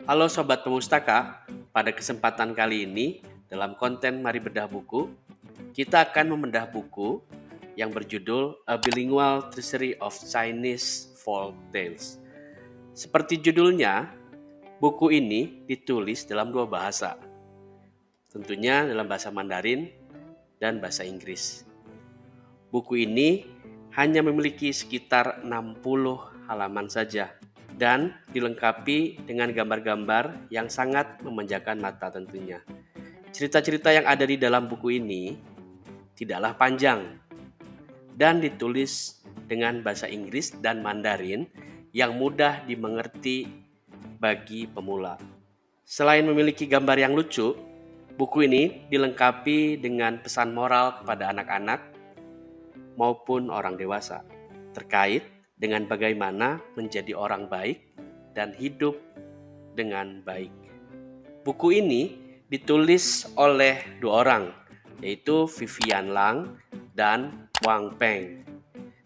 Halo Sobat Pemustaka, pada kesempatan kali ini dalam konten Mari Bedah Buku, kita akan membedah buku yang berjudul A Bilingual Treasury of Chinese Folk Tales. Seperti judulnya, buku ini ditulis dalam dua bahasa, tentunya dalam bahasa Mandarin dan bahasa Inggris. Buku ini hanya memiliki sekitar 60 halaman saja dan dilengkapi dengan gambar-gambar yang sangat memanjakan mata tentunya. Cerita-cerita yang ada di dalam buku ini tidaklah panjang dan ditulis dengan bahasa Inggris dan Mandarin yang mudah dimengerti bagi pemula. Selain memiliki gambar yang lucu, buku ini dilengkapi dengan pesan moral kepada anak-anak maupun orang dewasa terkait dengan bagaimana menjadi orang baik dan hidup dengan baik. Buku ini ditulis oleh dua orang, yaitu Vivian Lang dan Wang Peng.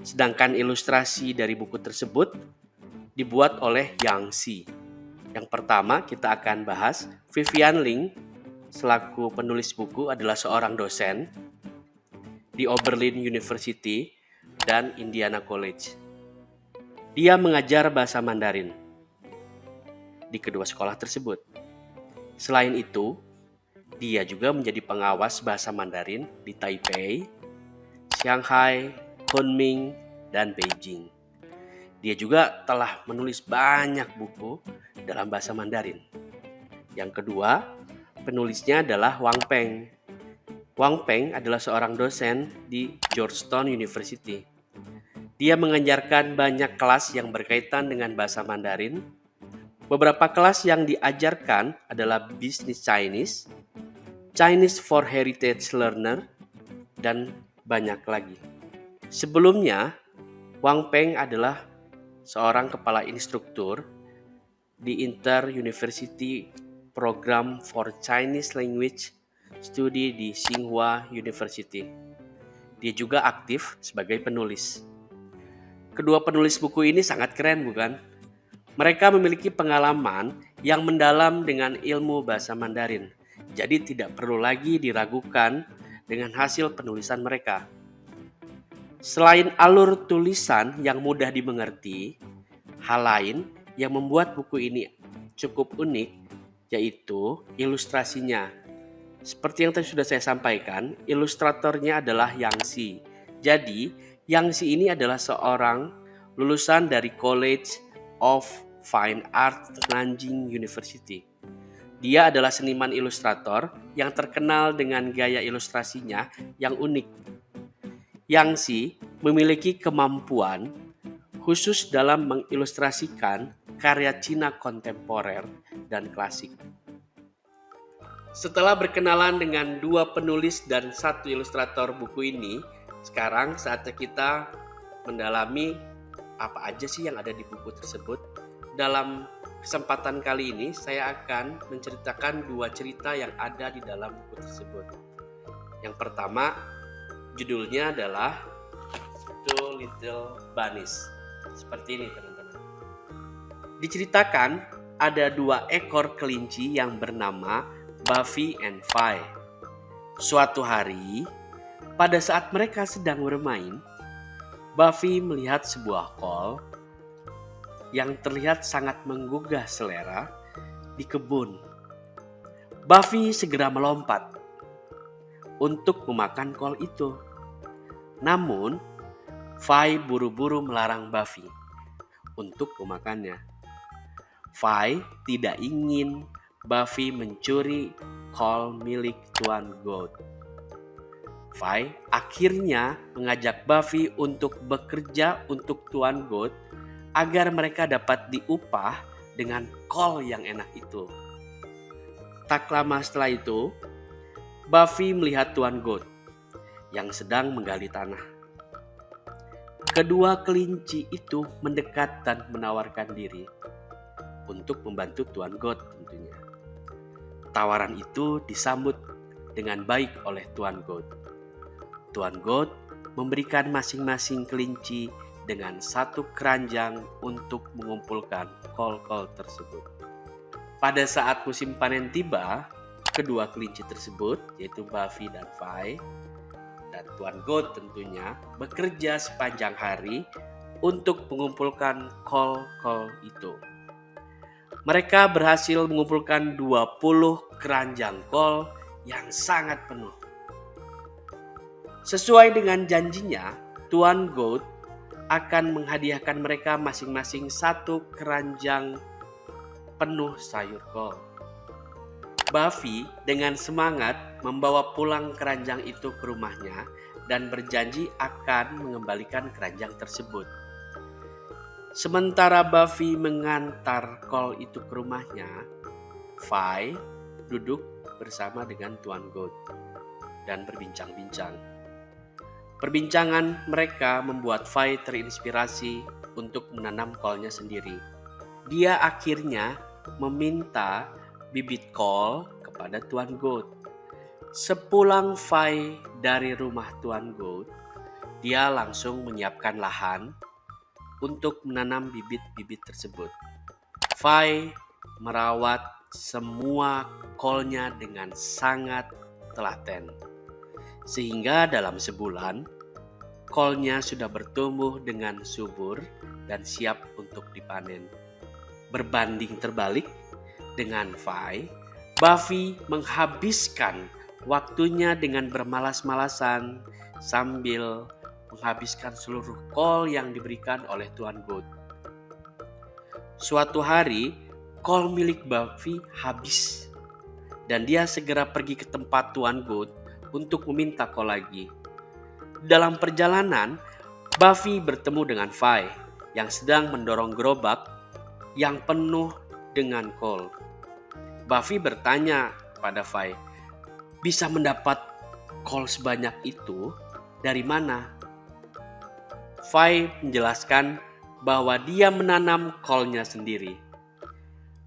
Sedangkan ilustrasi dari buku tersebut dibuat oleh Yang Xi. Yang pertama kita akan bahas Vivian Ling selaku penulis buku adalah seorang dosen di Oberlin University dan Indiana College. Dia mengajar bahasa Mandarin di kedua sekolah tersebut. Selain itu, dia juga menjadi pengawas bahasa Mandarin di Taipei, Shanghai, Kunming, dan Beijing. Dia juga telah menulis banyak buku dalam bahasa Mandarin. Yang kedua, penulisnya adalah Wang Peng. Wang Peng adalah seorang dosen di Georgetown University. Dia mengajarkan banyak kelas yang berkaitan dengan bahasa Mandarin. Beberapa kelas yang diajarkan adalah Business Chinese, Chinese for Heritage Learner, dan banyak lagi. Sebelumnya, Wang Peng adalah seorang kepala instruktur di Inter-University Program for Chinese Language Studi di Tsinghua University. Dia juga aktif sebagai penulis. Kedua penulis buku ini sangat keren, bukan? Mereka memiliki pengalaman yang mendalam dengan ilmu bahasa Mandarin. Jadi tidak perlu lagi diragukan dengan hasil penulisan mereka. Selain alur tulisan yang mudah dimengerti, hal lain yang membuat buku ini cukup unik yaitu ilustrasinya. Seperti yang tadi sudah saya sampaikan, ilustratornya adalah Yang Xi. Jadi, Yang Xi ini adalah seorang lulusan dari College of Fine Art Nanjing University. Dia adalah seniman ilustrator yang terkenal dengan gaya ilustrasinya yang unik. Yang Xi memiliki kemampuan khusus dalam mengilustrasikan karya Cina kontemporer dan klasik. Setelah berkenalan dengan dua penulis dan satu ilustrator buku ini, sekarang saatnya kita mendalami apa aja sih yang ada di buku tersebut. Dalam kesempatan kali ini, saya akan menceritakan dua cerita yang ada di dalam buku tersebut. Yang pertama, judulnya adalah Two Little Bunnies. Seperti ini, teman-teman. Diceritakan ada dua ekor kelinci yang bernama Buffy and Vi. Suatu hari, pada saat mereka sedang bermain, Buffy melihat sebuah kol yang terlihat sangat menggugah selera di kebun. Buffy segera melompat untuk memakan kol itu. Namun, Vi buru-buru melarang Buffy untuk memakannya. Vi tidak ingin Buffy mencuri kol milik Tuan Goat. Vi akhirnya mengajak Buffy untuk bekerja untuk Tuan Goat agar mereka dapat diupah dengan kol yang enak itu. Tak lama setelah itu, Buffy melihat Tuan Goat yang sedang menggali tanah. Kedua kelinci itu mendekat dan menawarkan diri untuk membantu Tuan Goat tentunya. Tawaran itu disambut dengan baik oleh Tuan Goat. Tuan Goat memberikan masing-masing kelinci dengan satu keranjang untuk mengumpulkan kol-kol tersebut. Pada saat musim panen tiba, kedua kelinci tersebut, yaitu Buffy dan Vi, dan Tuan Goat tentunya, bekerja sepanjang hari untuk mengumpulkan kol-kol itu. Mereka berhasil mengumpulkan 20 keranjang kol yang sangat penuh. Sesuai dengan janjinya, Tuan Goat akan menghadiahkan mereka masing-masing satu keranjang penuh sayur kol. Buffy dengan semangat membawa pulang keranjang itu ke rumahnya dan berjanji akan mengembalikan keranjang tersebut. Sementara Buffy mengantar kol itu ke rumahnya, Vi duduk bersama dengan Tuan Goat dan berbincang-bincang. Perbincangan mereka membuat Vi terinspirasi untuk menanam kolnya sendiri. Dia akhirnya meminta bibit kol kepada Tuan Goat. Sepulang Vi dari rumah Tuan Goat, dia langsung menyiapkan lahan untuk menanam bibit-bibit tersebut. Vi merawat semua kolnya dengan sangat telaten. Sehingga dalam sebulan, kolnya sudah bertumbuh dengan subur dan siap untuk dipanen. Berbanding terbalik dengan Vi, Buffy menghabiskan waktunya dengan bermalas-malasan sambil menghabiskan seluruh kol yang diberikan oleh Tuan Goat. Suatu hari, kol milik Buffy habis dan dia segera pergi ke tempat Tuan Goat untuk meminta kol lagi. Dalam perjalanan, Buffy bertemu dengan Vi yang sedang mendorong gerobak yang penuh dengan kol. Buffy bertanya pada Vi, bisa mendapat kol sebanyak itu dari mana? Vi menjelaskan bahwa dia menanam kolnya sendiri.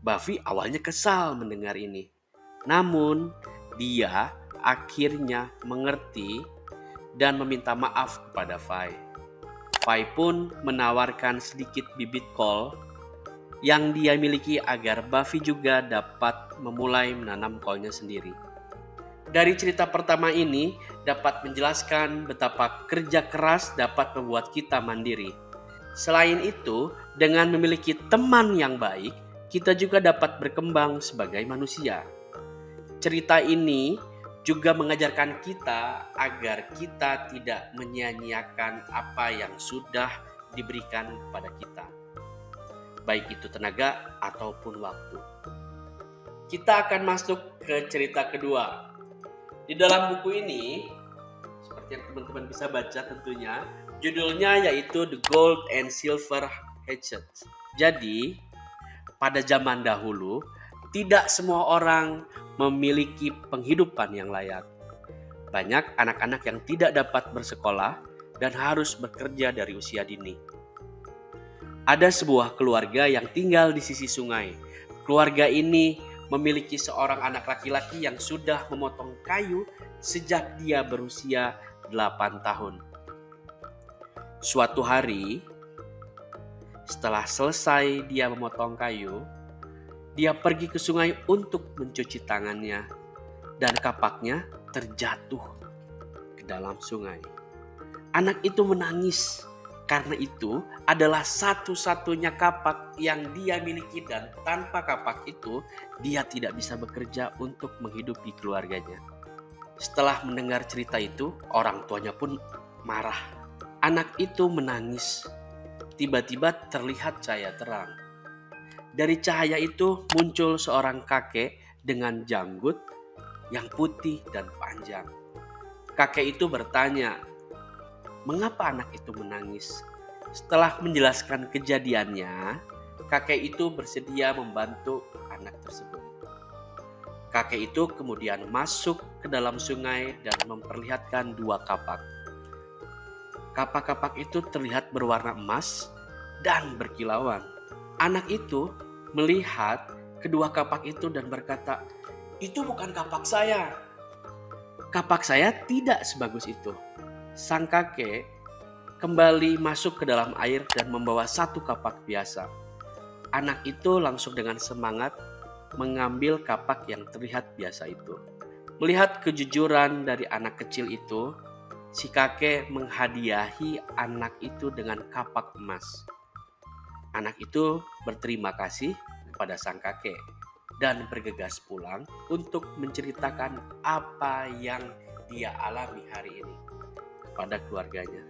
Buffy awalnya kesal mendengar ini. Namun, dia akhirnya mengerti dan meminta maaf kepada Vi. Vi pun menawarkan sedikit bibit kol yang dia miliki agar Buffy juga dapat memulai menanam kolnya sendiri. Dari cerita pertama ini dapat menjelaskan betapa kerja keras dapat membuat kita mandiri. Selain itu, dengan memiliki teman yang baik, kita juga dapat berkembang sebagai manusia. Cerita ini juga mengajarkan kita agar kita tidak menyia-nyiakan apa yang sudah diberikan kepada kita, baik itu tenaga ataupun waktu. Kita akan masuk ke cerita kedua. Di dalam buku ini, seperti yang teman-teman bisa baca tentunya, judulnya yaitu The Gold and Silver Hatchet. Jadi, pada zaman dahulu, tidak semua orang memiliki penghidupan yang layak. Banyak anak-anak yang tidak dapat bersekolah dan harus bekerja dari usia dini. Ada sebuah keluarga yang tinggal di sisi sungai. Keluarga ini memiliki seorang anak laki-laki yang sudah memotong kayu sejak dia berusia 8 tahun. Suatu hari, setelah selesai dia memotong kayu, dia pergi ke sungai untuk mencuci tangannya dan kapaknya terjatuh ke dalam sungai. Anak itu menangis karena itu adalah satu-satunya kapak yang dia miliki dan tanpa kapak itu dia tidak bisa bekerja untuk menghidupi keluarganya. Setelah mendengar cerita itu, orang tuanya pun marah. Anak itu menangis. Tiba-tiba terlihat cahaya terang. Dari cahaya itu muncul seorang kakek dengan janggut yang putih dan panjang. Kakek itu bertanya, mengapa anak itu menangis? Setelah menjelaskan kejadiannya, kakek itu bersedia membantu anak tersebut. Kakek itu kemudian masuk ke dalam sungai dan memperlihatkan 2 kapak. Kapak-kapak itu terlihat berwarna emas dan berkilauan. Anak itu melihat kedua kapak itu dan berkata, "Itu bukan kapak saya. Kapak saya tidak sebagus itu." Sang kakek kembali masuk ke dalam air dan membawa 1 kapak biasa. Anak itu langsung dengan semangat mengambil kapak yang terlihat biasa itu. Melihat kejujuran dari anak kecil itu, si kakek menghadiahi anak itu dengan kapak emas. Anak itu berterima kasih kepada sang kakek dan bergegas pulang untuk menceritakan apa yang dia alami hari ini kepada keluarganya.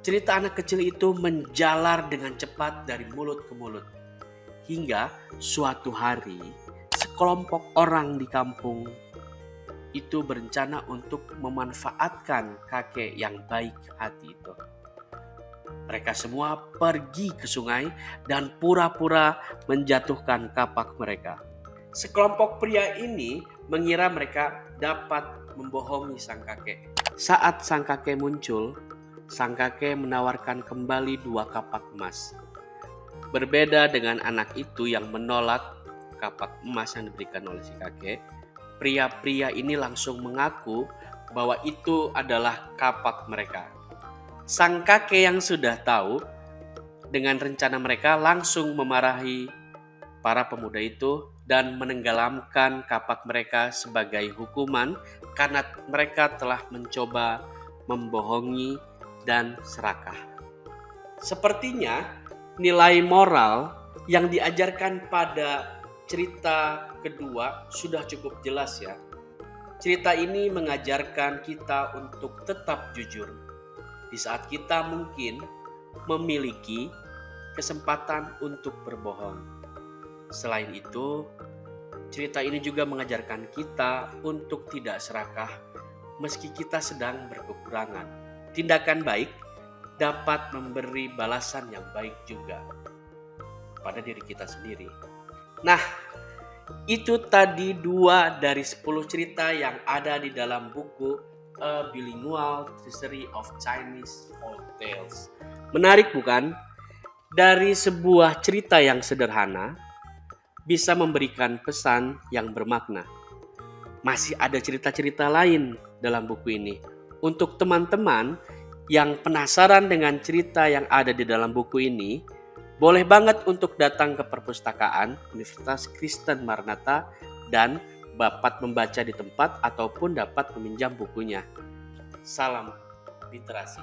Cerita anak kecil itu menjalar dengan cepat dari mulut ke mulut, hingga suatu hari sekelompok orang di kampung itu berencana untuk memanfaatkan kakek yang baik hati itu. Mereka semua pergi ke sungai dan pura-pura menjatuhkan kapak mereka. Sekelompok pria ini mengira mereka dapat membohongi sang kakek. Saat sang kakek muncul, sang kakek menawarkan kembali 2 kapak emas. Berbeda dengan anak itu yang menolak kapak emas yang diberikan oleh si kakek, pria-pria ini langsung mengaku bahwa itu adalah kapak mereka. Sang kakek yang sudah tahu dengan rencana mereka langsung memarahi para pemuda itu dan menenggelamkan kapak mereka sebagai hukuman karena mereka telah mencoba membohongi dan serakah. Sepertinya nilai moral yang diajarkan pada cerita kedua sudah cukup jelas ya. Cerita ini mengajarkan kita untuk tetap jujur di saat kita mungkin memiliki kesempatan untuk berbohong. Selain itu, cerita ini juga mengajarkan kita untuk tidak serakah meski kita sedang berkekurangan. Tindakan baik dapat memberi balasan yang baik juga pada diri kita sendiri. Nah, itu tadi 2 dari 10 cerita yang ada di dalam buku A Bilingual Treasury of Chinese Folk Tales. Menarik bukan? Dari sebuah cerita yang sederhana bisa memberikan pesan yang bermakna. Masih ada cerita-cerita lain dalam buku ini. Untuk teman-teman yang penasaran dengan cerita yang ada di dalam buku ini, boleh banget untuk datang ke perpustakaan Universitas Kristen Maranatha dan dapat membaca di tempat ataupun dapat meminjam bukunya. Salam literasi.